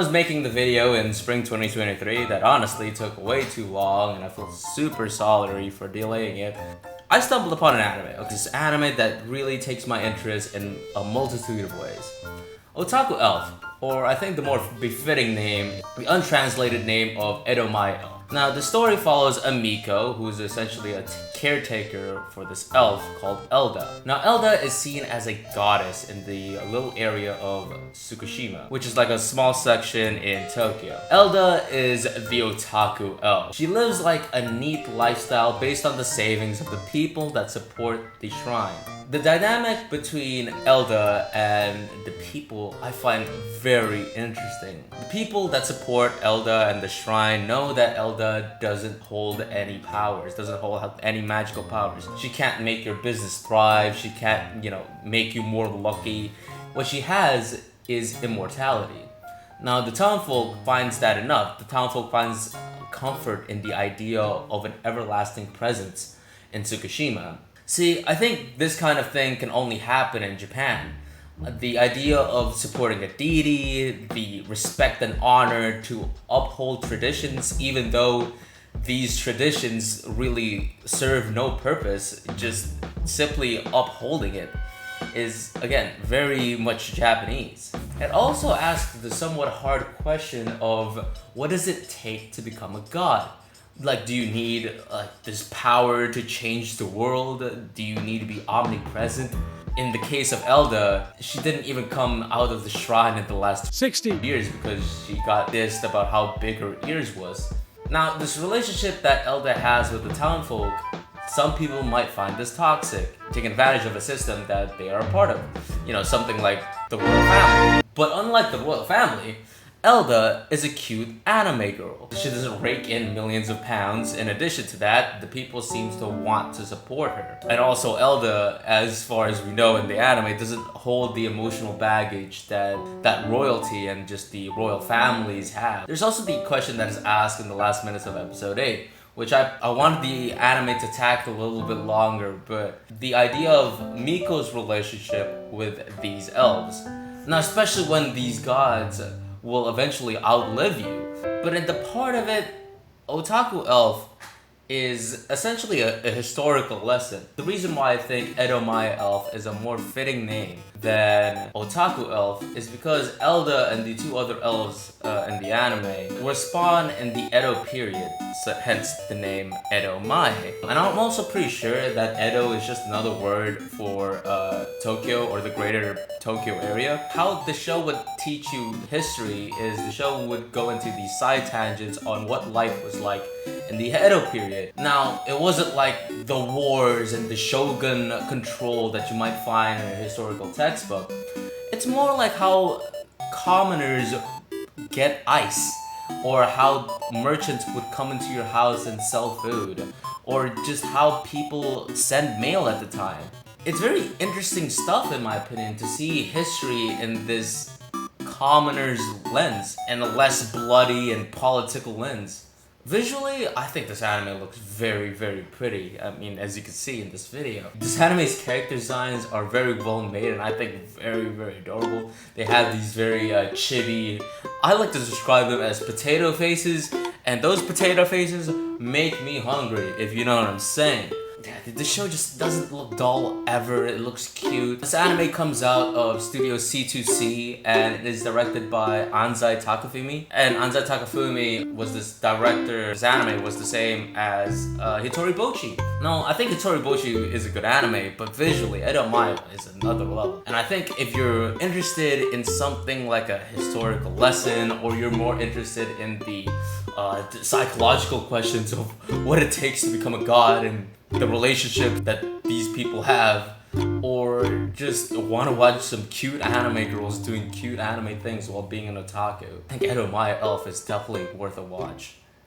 I was making the video in spring 2023 that honestly took way too long and I feel super sorry for delaying it. I stumbled upon an anime, this anime that really takes my interest in a multitude of ways. Otaku Elf, or I think the more befitting name, the untranslated name of Edomai Elf. Now, the story follows a Miko, who is essentially a caretaker for this elf called Elda. Now, Elda is seen as a goddess in the little area of Tsukushima, which is like a small section in Tokyo. Elda is the Otaku Elf. She lives like a neat lifestyle based on the savings of the people that support the shrine. The dynamic between Elda and the people I find very interesting. The people that support Elda and the shrine know that Elda doesn't hold any powers, doesn't hold any magical powers. She can't make your business thrive, she can't, make you more lucky. What she has is immortality. Now, the townfolk finds that enough. The townfolk finds comfort in the idea of an everlasting presence in Tsukushima. See, I think this kind of thing can only happen in Japan. The idea of supporting a deity, the respect and honor to uphold traditions, even though these traditions really serve no purpose, just simply upholding it, is, again, very much Japanese. It also asks the somewhat hard question of what does it take to become a god? Like, do you need this power to change the world? Do you need to be omnipresent? In the case of Elda, she didn't even come out of the shrine in the last 60 years because she got dissed about how big her ears was. Now, this relationship that Elda has with the townfolk, some people might find this toxic, taking advantage of a system that they are a part of. Something like the royal family. But unlike the royal family, Elda is a cute anime girl. She doesn't rake in millions of pounds. In addition to that, the people seem to want to support her. And also Elda, as far as we know in the anime, doesn't hold the emotional baggage that royalty and just the royal families have. There's also the question that is asked in the last minutes of episode 8, which I wanted the anime to tackle a little bit longer, but the idea of Miko's relationship with these elves. Now, especially when these gods will eventually outlive you. But in the part of it, Otaku Elf is essentially a historical lesson. The reason why I think Edomai Elf is a more fitting name than Otaku Elf is because Elda and the two other elves in the anime were spawned in the Edo period, so hence the name Edomai. And I'm also pretty sure that Edo is just another word for Tokyo or the greater Tokyo area. How the show would teach you history is the show would go into these side tangents on what life was like in the Edo period. Now, it wasn't like the wars and the shogun control that you might find in a historical textbook. It's more like how commoners get ice, or how merchants would come into your house and sell food, or just how people send mail at the time. It's very interesting stuff, in my opinion, to see history in this commoner's lens and a less bloody and political lens. Visually, I think this anime looks very, very pretty. I mean, as you can see in this video. This anime's character designs are very well made and I think very, very adorable. They have these very chibi, I like to describe them as potato faces, and those potato faces make me hungry, if you know what I'm saying. The show just doesn't look dull ever, it looks cute. This anime comes out of Studio C2C and it is directed by Anzai Takafumi. And Anzai Takafumi was this director, this anime was the same as Hitori Bochi. No, I think Hitori Bochi is a good anime, but visually, Edomai is another level. And I think if you're interested in something like a historical lesson, or you're more interested in the psychological questions of what it takes to become a god and the relationship that these people have, or just want to watch some cute anime girls doing cute anime things while being an otaku, I think Edomai Elf is definitely worth a watch.